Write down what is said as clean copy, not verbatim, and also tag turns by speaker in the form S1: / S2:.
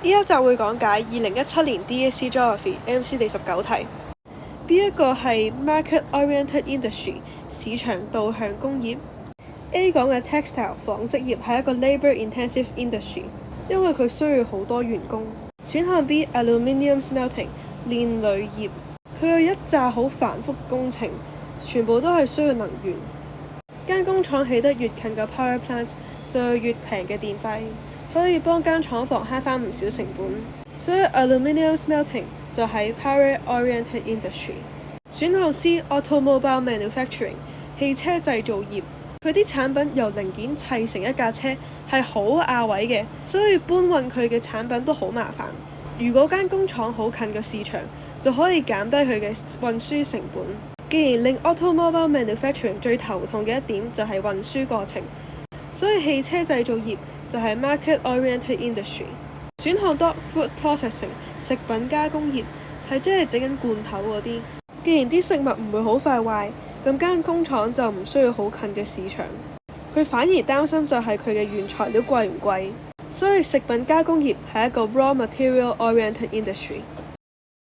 S1: 呢一集會講解2017年 DSE Geography MC 第19題。邊一個係 Market-Oriented Industry 市場導向工業 ？A 講嘅 textile 紡織業係一個 labour-intensive industry， 因為佢需要好多員工。選項 B aluminium smelting 煉鋁業，佢有一紮好繁複工程，全部都係需要能源。間工廠起得越近個 power plant， 就有越平嘅電費，可以幫間廠房慳返唔少成本。所以 aluminium smelting 就係 power-oriented industry。選項 C automobile manufacturing 汽車製造業，佢啲產品由零件砌成一架車係好亞位嘅，所以搬運佢嘅產品都好麻煩。如果間工廠好近個市場，就可以減低佢嘅運輸成本。既然令 automobile manufacturing 最頭痛嘅一點就係運輸過程，所以汽車製造業就係 market-oriented industry。選項 D food processing 食品加工業係即係整緊罐頭嗰啲。既然啲食物唔會好快壞，咁間工廠就唔需要好近嘅市場。佢反而擔心就係佢嘅原材料貴唔貴，所以食品加工業係一個 raw material oriented industry。